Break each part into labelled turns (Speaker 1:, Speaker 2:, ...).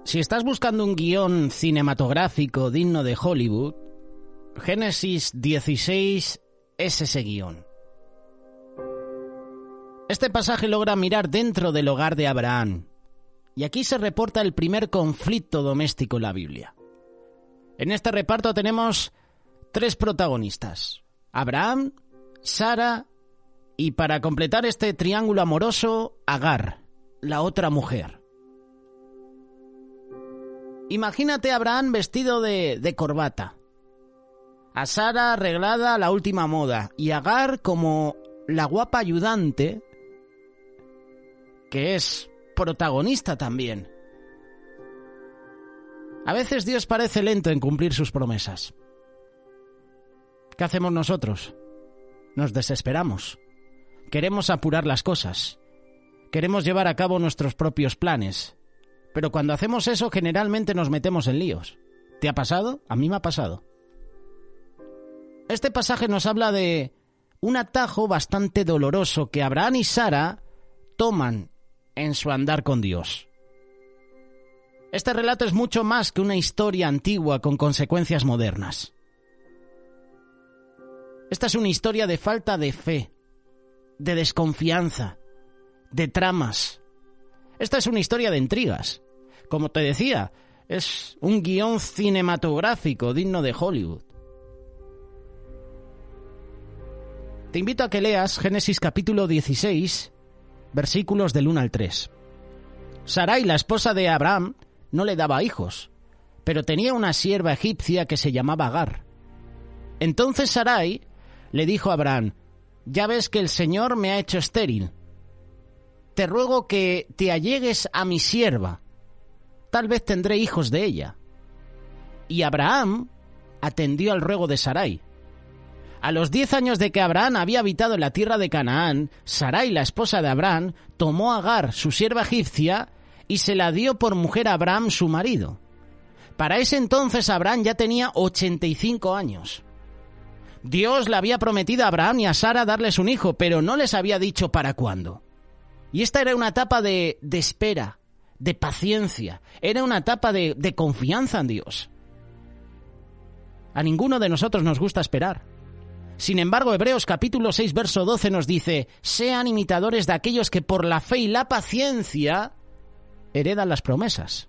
Speaker 1: Si estás buscando un guión cinematográfico digno de Hollywood, Génesis 16 es ese guión. Este pasaje logra mirar dentro del hogar de Abraham, y aquí se reporta el primer conflicto doméstico en la Biblia. En este reparto tenemos 3 protagonistas: Abraham, Sara y, para completar este triángulo amoroso, Agar, la otra mujer. Imagínate a Abraham vestido de corbata, a Sara arreglada a la última moda y a Agar como la guapa ayudante, que es protagonista también. A veces Dios parece lento en cumplir sus promesas. ¿Qué hacemos nosotros? Nos desesperamos. Queremos apurar las cosas. Queremos llevar a cabo nuestros propios planes. Pero cuando hacemos eso, generalmente nos metemos en líos. ¿Te ha pasado? A mí me ha pasado. Este pasaje nos habla de un atajo bastante doloroso que Abraham y Sara toman en su andar con Dios. Este relato es mucho más que una historia antigua con consecuencias modernas. Esta es una historia de falta de fe, de desconfianza, de tramas. Esta es una historia de intrigas. Como te decía, es un guión cinematográfico digno de Hollywood. Te invito a que leas Génesis capítulo 16, versículos del 1 al 3. Sarai, la esposa de Abraham, no le daba hijos, pero tenía una sierva egipcia que se llamaba Agar. Entonces Sarai le dijo a Abraham: «Ya ves que el Señor me ha hecho estéril. Te ruego que te allegues a mi sierva. Tal vez tendré hijos de ella». Y Abraham atendió al ruego de Sarai. A los 10 años de que Abraham había habitado en la tierra de Canaán, Sarai, la esposa de Abraham, tomó a Agar, su sierva egipcia, y se la dio por mujer a Abraham, su marido. Para ese entonces Abraham ya tenía 85 años. Dios le había prometido a Abraham y a Sara darles un hijo, pero no les había dicho para cuándo. Y esta era una etapa de espera, de paciencia, era una etapa de confianza en Dios. A ninguno de nosotros nos gusta esperar. Sin embargo, Hebreos capítulo 6, verso 12 nos dice: «Sean imitadores de aquellos que por la fe y la paciencia heredan las promesas».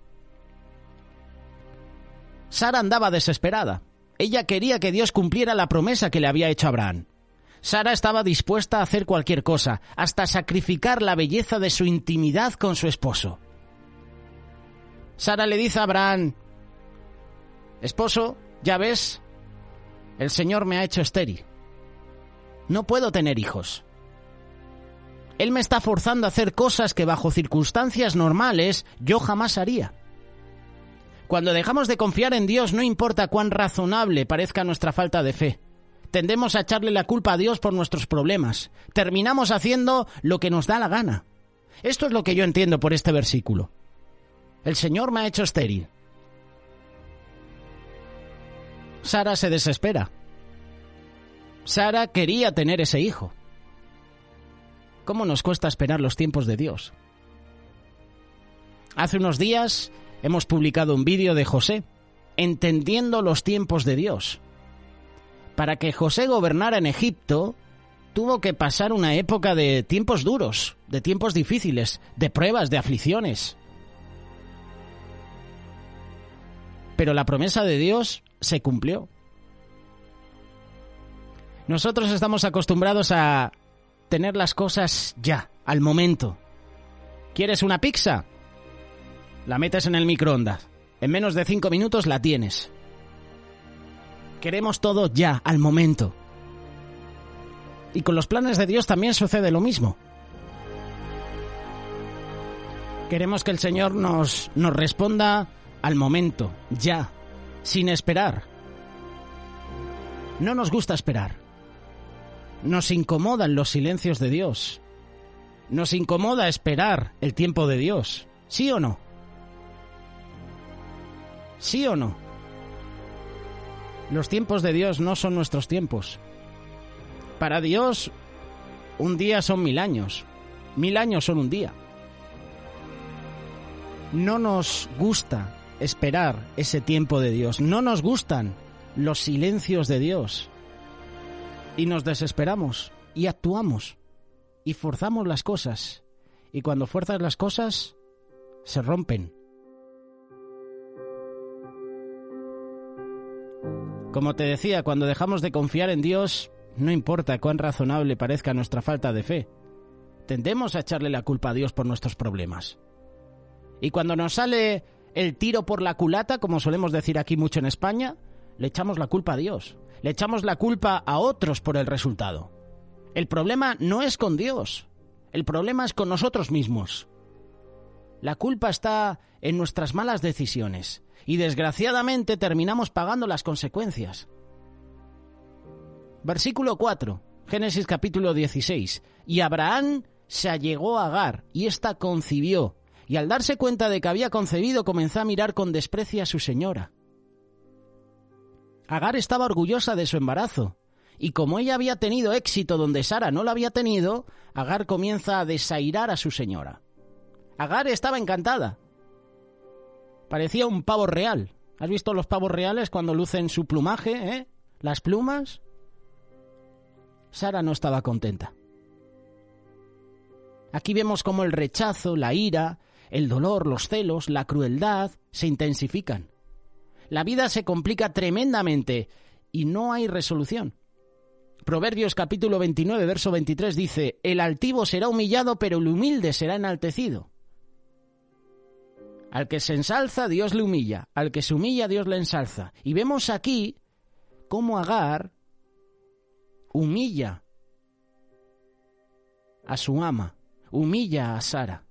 Speaker 1: Sara andaba desesperada. Ella quería que Dios cumpliera la promesa que le había hecho a Abraham. Sara estaba dispuesta a hacer cualquier cosa, hasta sacrificar la belleza de su intimidad con su esposo. Sara le dice a Abraham: «Esposo, ya ves, el Señor me ha hecho estéril. No puedo tener hijos. Él me está forzando a hacer cosas que bajo circunstancias normales yo jamás haría». Cuando dejamos de confiar en Dios, no importa cuán razonable parezca nuestra falta de fe, tendemos a echarle la culpa a Dios por nuestros problemas. Terminamos haciendo lo que nos da la gana. Esto es lo que yo entiendo por este versículo. El Señor me ha hecho estéril. Sara se desespera. Sara quería tener ese hijo. ¿Cómo nos cuesta esperar los tiempos de Dios? Hace unos días hemos publicado un vídeo de José, entendiendo los tiempos de Dios. Para que José gobernara en Egipto, tuvo que pasar una época de tiempos duros, de tiempos difíciles, de pruebas, de aflicciones. Pero la promesa de Dios se cumplió. Nosotros estamos acostumbrados a tener las cosas ya, al momento. ¿Quieres una pizza? La metes en el microondas. En menos de 5 minutos la tienes. Queremos todo ya, al momento. Y con los planes de Dios también sucede lo mismo. Queremos que el Señor nos responda al momento, ya, sin esperar. No nos gusta esperar. Nos incomodan los silencios de Dios. Nos incomoda esperar el tiempo de Dios. ¿Sí o no? ¿Sí o no? Los tiempos de Dios no son nuestros tiempos. Para Dios, un día son 1000 años. 1000 años son un día. No nos gusta esperar ese tiempo de Dios. No nos gustan los silencios de Dios. Y nos desesperamos y actuamos y forzamos las cosas. Y cuando fuerzas las cosas, se rompen. Como te decía, cuando dejamos de confiar en Dios, no importa cuán razonable parezca nuestra falta de fe, tendemos a echarle la culpa a Dios por nuestros problemas. Y cuando nos sale el tiro por la culata, como solemos decir aquí mucho en España, le echamos la culpa a Dios. Le echamos la culpa a otros por el resultado. El problema no es con Dios. El problema es con nosotros mismos. La culpa está en nuestras malas decisiones. Y desgraciadamente terminamos pagando las consecuencias. Versículo 4, Génesis capítulo 16. Y Abraham se allegó a Agar, y ésta concibió. Y al darse cuenta de que había concebido, comenzó a mirar con desprecio a su señora. Agar estaba orgullosa de su embarazo. Y como ella había tenido éxito donde Sara no lo había tenido, Agar comienza a desairar a su señora. Agar estaba encantada. Parecía un pavo real. ¿Has visto los pavos reales cuando lucen su plumaje, las plumas? Sara no estaba contenta. Aquí vemos cómo el rechazo, la ira, el dolor, los celos, la crueldad se intensifican. La vida se complica tremendamente y no hay resolución. Proverbios capítulo 29, verso 23 dice: el altivo será humillado, pero el humilde será enaltecido. Al que se ensalza, Dios le humilla. Al que se humilla, Dios le ensalza. Y vemos aquí cómo Agar humilla a su ama, humilla a Sara.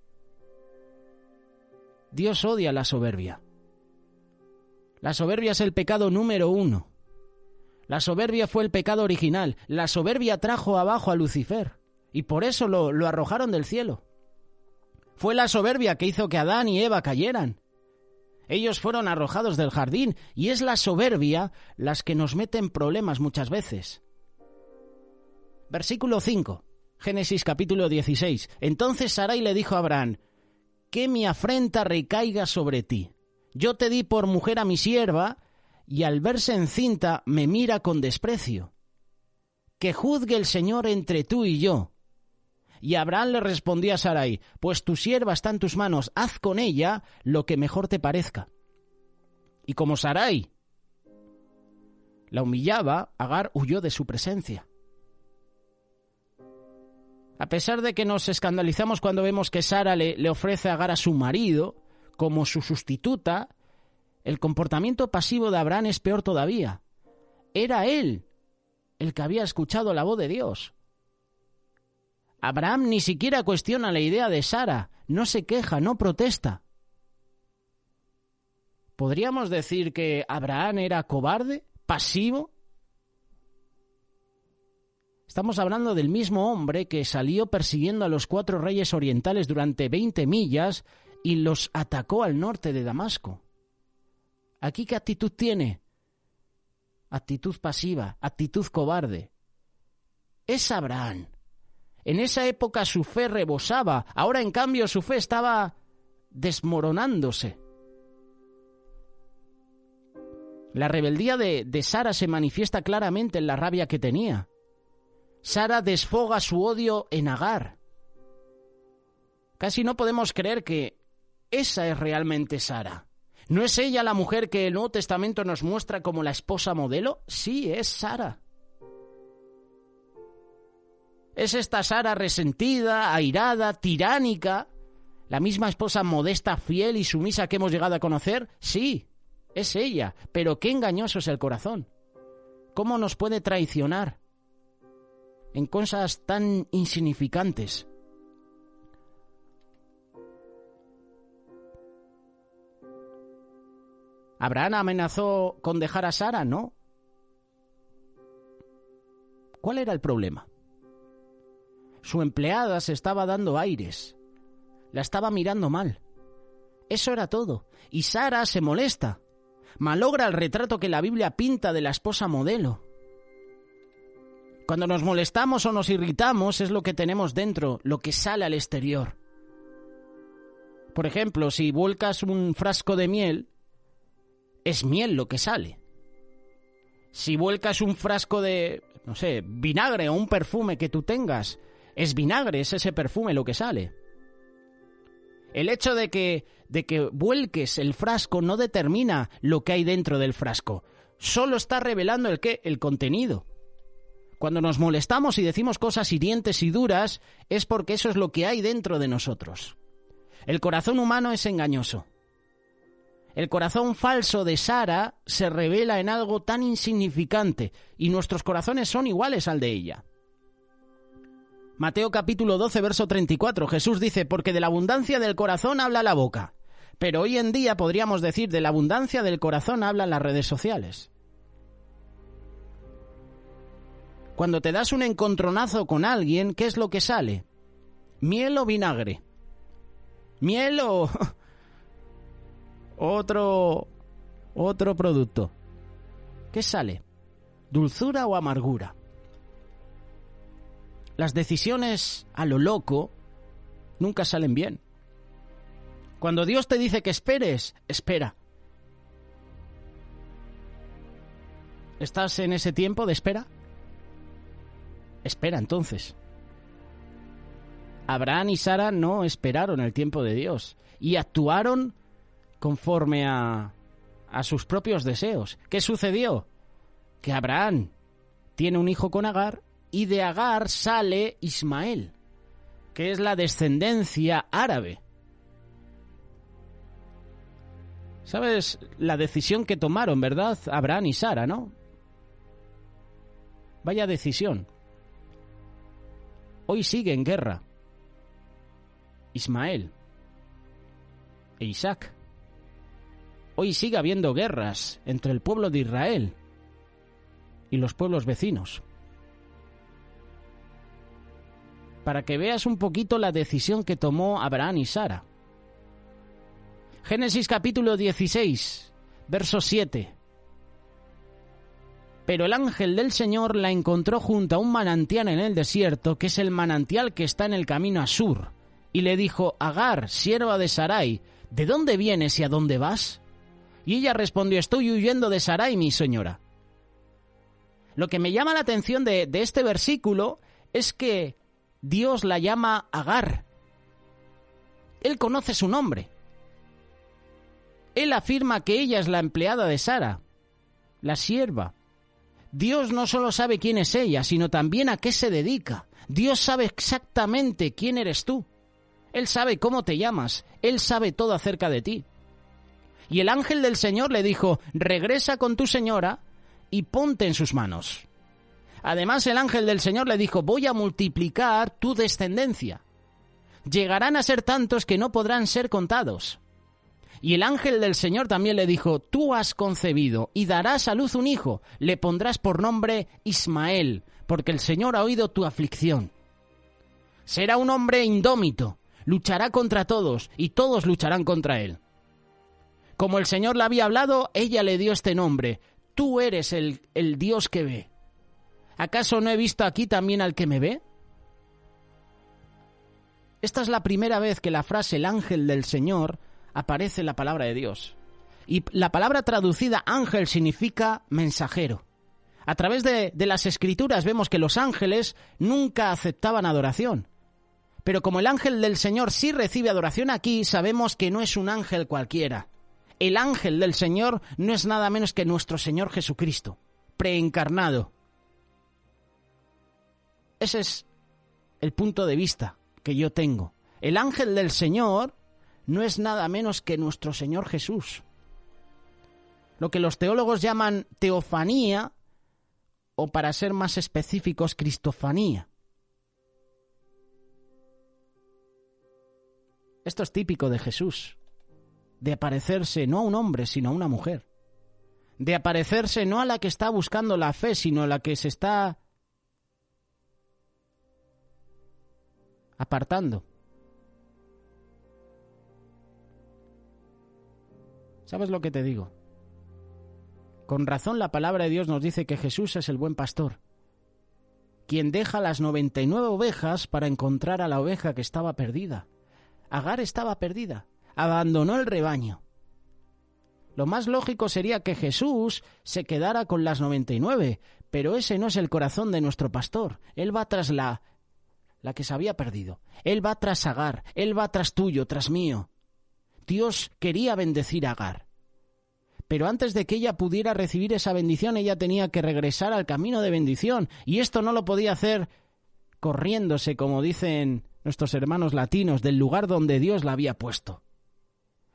Speaker 1: Dios odia la soberbia. La soberbia es el pecado número 1. La soberbia fue el pecado original. La soberbia trajo abajo a Lucifer. Y por eso lo arrojaron del cielo. Fue la soberbia que hizo que Adán y Eva cayeran. Ellos fueron arrojados del jardín y es la soberbia las que nos mete en problemas muchas veces. Versículo 5, Génesis capítulo 16. Entonces Sarai le dijo a Abraham: que mi afrenta recaiga sobre ti. Yo te di por mujer a mi sierva y al verse encinta me mira con desprecio. Que juzgue el Señor entre tú y yo. Y Abraham le respondió a Sarai: pues tu sierva está en tus manos, haz con ella lo que mejor te parezca. Y como Sarai la humillaba, Agar huyó de su presencia. A pesar de que nos escandalizamos cuando vemos que Sara le ofrece a Agar a su marido como su sustituta, el comportamiento pasivo de Abraham es peor todavía. Era él el que había escuchado la voz de Dios. Abraham ni siquiera cuestiona la idea de Sara, no se queja, no protesta. ¿Podríamos decir que Abraham era cobarde, pasivo? Estamos hablando del mismo hombre que salió persiguiendo a los 4 reyes orientales durante 20 millas y los atacó al norte de Damasco. ¿Aquí qué actitud tiene? Actitud pasiva, actitud cobarde. Es Abraham. En esa época su fe rebosaba, ahora en cambio su fe estaba desmoronándose. La rebeldía de Sara se manifiesta claramente en la rabia que tenía. Sara desfoga su odio en Agar. Casi no podemos creer que esa es realmente Sara. ¿No es ella la mujer que el Nuevo Testamento nos muestra como la esposa modelo? Sí, es Sara. ¿Es esta Sara resentida, airada, tiránica, la misma esposa modesta, fiel y sumisa que hemos llegado a conocer? Sí, es ella, pero qué engañoso es el corazón. ¿Cómo nos puede traicionar en cosas tan insignificantes? ¿Abraham amenazó con dejar a Sara? No. ¿Cuál era el problema? Su empleada se estaba dando aires. La estaba mirando mal. Eso era todo. Y Sara se molesta. Malogra el retrato que la Biblia pinta de la esposa modelo. Cuando nos molestamos o nos irritamos es lo que tenemos dentro, lo que sale al exterior. Por ejemplo, si vuelcas un frasco de miel, es miel lo que sale. Si vuelcas un frasco de, no sé, vinagre o un perfume que tú tengas, es vinagre, es ese perfume lo que sale. El hecho de que vuelques el frasco no determina lo que hay dentro del frasco. Solo está revelando el contenido. Cuando nos molestamos y decimos cosas hirientes y duras, es porque eso es lo que hay dentro de nosotros. El corazón humano es engañoso. El corazón falso de Sara se revela en algo tan insignificante y nuestros corazones son iguales al de ella. Mateo capítulo 12, verso 34, Jesús dice, porque de la abundancia del corazón habla la boca. Pero hoy en día podríamos decir, de la abundancia del corazón hablan las redes sociales. Cuando te das un encontronazo con alguien, ¿qué es lo que sale? ¿Miel o vinagre? ¿Miel o otro producto? ¿Qué sale? ¿Dulzura o amargura? Las decisiones a lo loco nunca salen bien. Cuando Dios te dice que esperes, espera. ¿Estás en ese tiempo de espera? Espera entonces. Abraham y Sara no esperaron el tiempo de Dios y actuaron conforme a sus propios deseos. ¿Qué sucedió? Que Abraham tiene un hijo con Agar y de Agar sale Ismael, que es la descendencia árabe. ¿Sabes la decisión que tomaron, verdad? Abraham y Sara, ¿no? Vaya decisión. Hoy sigue en guerra Ismael e Isaac. Hoy sigue habiendo guerras entre el pueblo de Israel y los pueblos vecinos. Para que veas un poquito la decisión que tomó Abraham y Sara. Génesis capítulo 16, verso 7. Pero el ángel del Señor la encontró junto a un manantial en el desierto, que es el manantial que está en el camino a Sur, y le dijo, Agar, sierva de Sarai, ¿de dónde vienes y a dónde vas? Y ella respondió, estoy huyendo de Sarai, mi señora. Lo que me llama la atención de este versículo es que Dios la llama Agar. Él conoce su nombre. Él afirma que ella es la empleada de Sara, la sierva. Dios no solo sabe quién es ella, sino también a qué se dedica. Dios sabe exactamente quién eres tú. Él sabe cómo te llamas. Él sabe todo acerca de ti. Y el ángel del Señor le dijo, regresa con tu señora y ponte en sus manos. Además, el ángel del Señor le dijo, voy a multiplicar tu descendencia. Llegarán a ser tantos que no podrán ser contados. Y el ángel del Señor también le dijo, tú has concebido y darás a luz un hijo, le pondrás por nombre Ismael, porque el Señor ha oído tu aflicción. Será un hombre indómito, luchará contra todos y todos lucharán contra él. Como el Señor le había hablado, ella le dio este nombre, tú eres el Dios que ve. ¿Acaso no he visto aquí también al que me ve? Esta es la primera vez que la frase el ángel del Señor aparece en la palabra de Dios. Y la palabra traducida ángel significa mensajero. A través de las Escrituras vemos que los ángeles nunca aceptaban adoración. Pero como el ángel del Señor sí recibe adoración aquí, sabemos que no es un ángel cualquiera. El ángel del Señor no es nada menos que nuestro Señor Jesucristo, preencarnado. Ese es el punto de vista que yo tengo. El ángel del Señor no es nada menos que nuestro Señor Jesús. Lo que los teólogos llaman teofanía, o para ser más específicos, cristofanía. Esto es típico de Jesús, de aparecerse no a un hombre, sino a una mujer. De aparecerse no a la que está buscando la fe, sino a la que se está apartando. ¿Sabes lo que te digo? Con razón la palabra de Dios nos dice que Jesús es el buen pastor, quien deja las 99 ovejas para encontrar a la oveja que estaba perdida. Agar estaba perdida. abandonó el rebaño. Lo más lógico sería que Jesús se quedara con las 99, pero ese no es el corazón de nuestro pastor. Él va tras la que se había perdido. Él va tras Agar, él va tras tuyo, tras mío. Dios quería bendecir a Agar. Pero antes de que ella pudiera recibir esa bendición, ella tenía que regresar al camino de bendición. Y esto no lo podía hacer corriéndose, como dicen nuestros hermanos latinos, del lugar donde Dios la había puesto.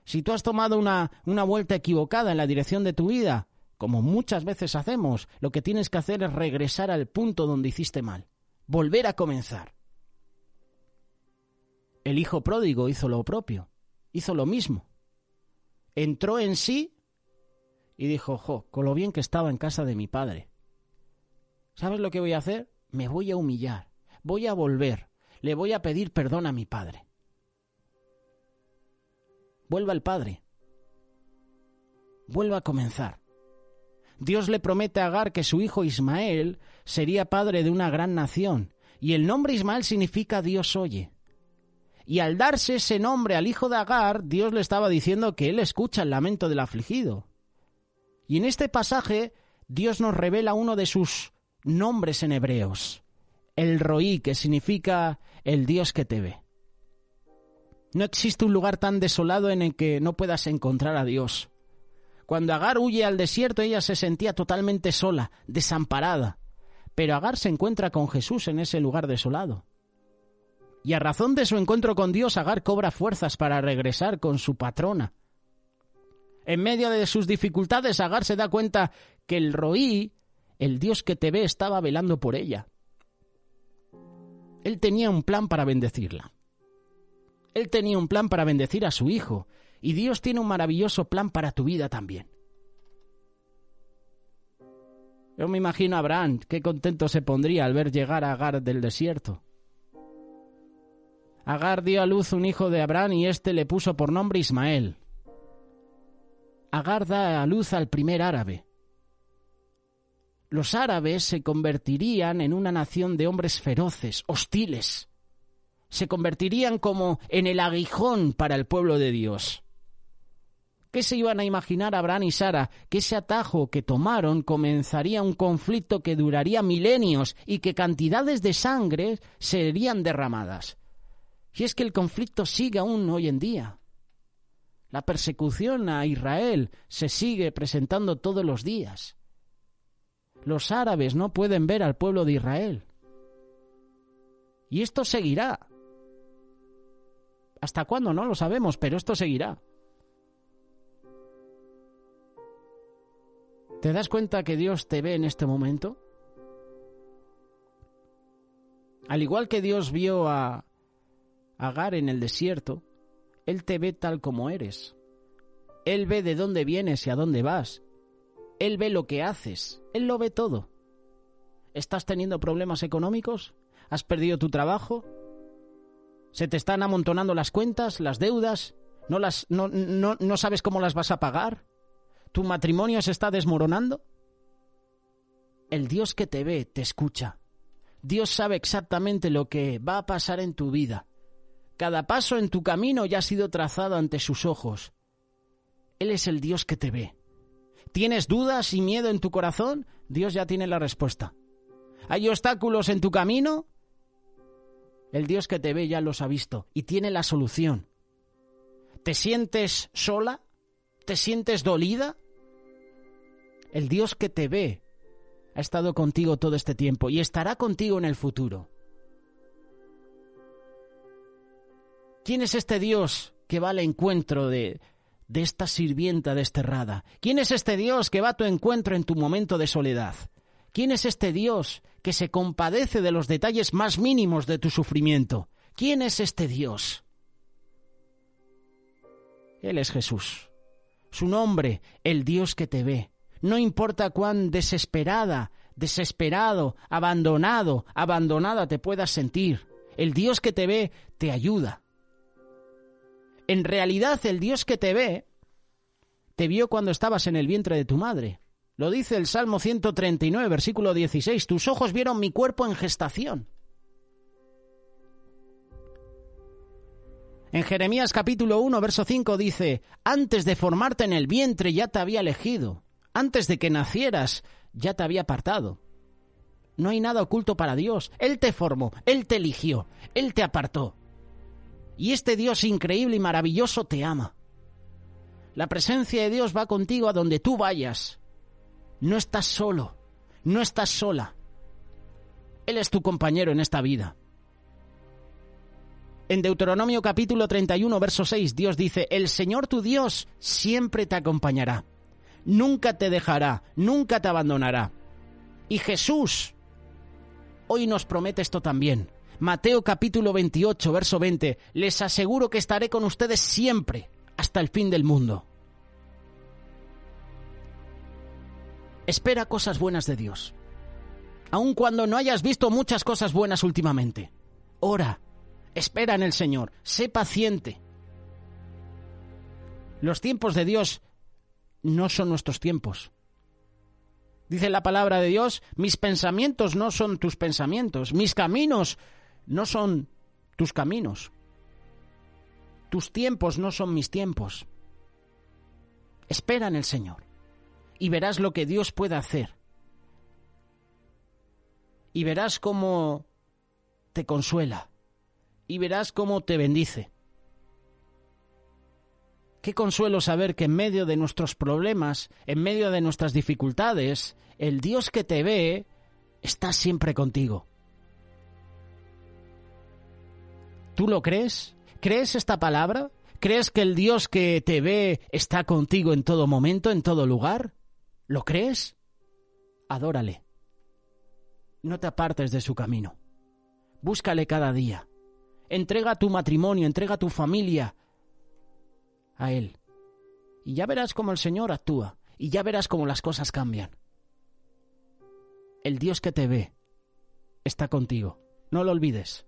Speaker 1: Si tú has tomado una vuelta equivocada en la dirección de tu vida, como muchas veces hacemos, lo que tienes que hacer es regresar al punto donde hiciste mal. Volver a comenzar. El hijo pródigo hizo lo propio, hizo lo mismo. Entró en sí y dijo, con lo bien que estaba en casa de mi padre. ¿Sabes lo que voy a hacer? Me voy a humillar, voy a volver, le voy a pedir perdón a mi padre. Vuelva al padre. Vuelva a comenzar. Dios le promete a Agar que su hijo Ismael sería padre de una gran nación, y el nombre Ismael significa Dios oye. Y al darse ese nombre al hijo de Agar, Dios le estaba diciendo que él escucha el lamento del afligido. Y en este pasaje, Dios nos revela uno de sus nombres en hebreos, el Roí, que significa el Dios que te ve. No existe un lugar tan desolado en el que no puedas encontrar a Dios. Cuando Agar huye al desierto, ella se sentía totalmente sola, desamparada. Pero Agar se encuentra con Jesús en ese lugar desolado. Y a razón de su encuentro con Dios, Agar cobra fuerzas para regresar con su patrona. En medio de sus dificultades, Agar se da cuenta que el Roí, el Dios que te ve, estaba velando por ella. Él tenía un plan para bendecirla. Él tenía un plan para bendecir a su hijo, y Dios tiene un maravilloso plan para tu vida también. Yo me imagino a Abraham, qué contento se pondría al ver llegar a Agar del desierto. Agar dio a luz un hijo de Abraham y éste le puso por nombre Ismael. Agar da a luz al primer árabe. Los árabes se convertirían en una nación de hombres feroces, hostiles. Se convertirían como en el aguijón para el pueblo de Dios. ¿Qué se iban a imaginar Abraham y Sara? Que ese atajo que tomaron comenzaría un conflicto que duraría milenios y que cantidades de sangre serían derramadas. Y es que el conflicto sigue aún hoy en día. La persecución a Israel se sigue presentando todos los días. Los árabes no pueden ver al pueblo de Israel. Y esto seguirá. ¿Hasta cuándo? No lo sabemos, pero esto seguirá. ¿Te das cuenta que Dios te ve en este momento? Al igual que Dios vio a Agar en el desierto, Él te ve tal como eres. Él ve de dónde vienes y a dónde vas. Él ve lo que haces. Él lo ve todo. ¿Estás teniendo problemas económicos? ¿Has perdido tu trabajo? ¿Se te están amontonando las cuentas, las deudas? ¿No sabes cómo las vas a pagar? ¿Tu matrimonio se está desmoronando? El Dios que te ve, te escucha. Dios sabe exactamente lo que va a pasar en tu vida. Cada paso en tu camino ya ha sido trazado ante sus ojos. Él es el Dios que te ve. ¿Tienes dudas y miedo en tu corazón? Dios ya tiene la respuesta. ¿Hay obstáculos en tu camino? El Dios que te ve ya los ha visto y tiene la solución. ¿Te sientes sola? ¿Te sientes dolida? El Dios que te ve ha estado contigo todo este tiempo y estará contigo en el futuro. ¿Quién es este Dios que va al encuentro de esta sirvienta desterrada? ¿Quién es este Dios que va a tu encuentro en tu momento de soledad? ¿Quién es este Dios que se compadece de los detalles más mínimos de tu sufrimiento? ¿Quién es este Dios? Él es Jesús. Su nombre, el Dios que te ve. No importa cuán desesperada, desesperado, abandonado, abandonada te puedas sentir. El Dios que te ve te ayuda. En realidad, el Dios que te ve te vio cuando estabas en el vientre de tu madre. Lo dice el Salmo 139, versículo 16. Tus ojos vieron mi cuerpo en gestación. En Jeremías capítulo 1, verso 5 dice: antes de formarte en el vientre ya te había elegido, antes de que nacieras ya te había apartado. No hay nada oculto para Dios. Él te formó, Él te eligió, Él te apartó. Y este Dios increíble y maravilloso te ama. La presencia de Dios va contigo a donde tú vayas. No estás solo, no estás sola. Él es tu compañero en esta vida. En Deuteronomio capítulo 31, verso 6, Dios dice: el Señor tu Dios siempre te acompañará. Nunca te dejará, nunca te abandonará. Y Jesús hoy nos promete esto también. Mateo capítulo 28, verso 20, les aseguro que estaré con ustedes siempre, hasta el fin del mundo. Espera cosas buenas de Dios. Aun cuando no hayas visto muchas cosas buenas últimamente. Ora, espera en el Señor, sé paciente. Los tiempos de Dios no son nuestros tiempos. Dice la palabra de Dios: mis pensamientos no son tus pensamientos, mis caminos no son tus caminos. Tus tiempos no son mis tiempos. Espera en el Señor y verás lo que Dios puede hacer. Y verás cómo te consuela. Y verás cómo te bendice. Qué consuelo saber que en medio de nuestros problemas, en medio de nuestras dificultades, el Dios que te ve está siempre contigo. ¿Tú lo crees? ¿Crees esta palabra? ¿Crees que el Dios que te ve está contigo en todo momento, en todo lugar? ¿Lo crees? Adórale. No te apartes de su camino. Búscale cada día. Entrega tu matrimonio, entrega tu familia a Él. Y ya verás cómo el Señor actúa. Y ya verás cómo las cosas cambian. El Dios que te ve está contigo. No lo olvides.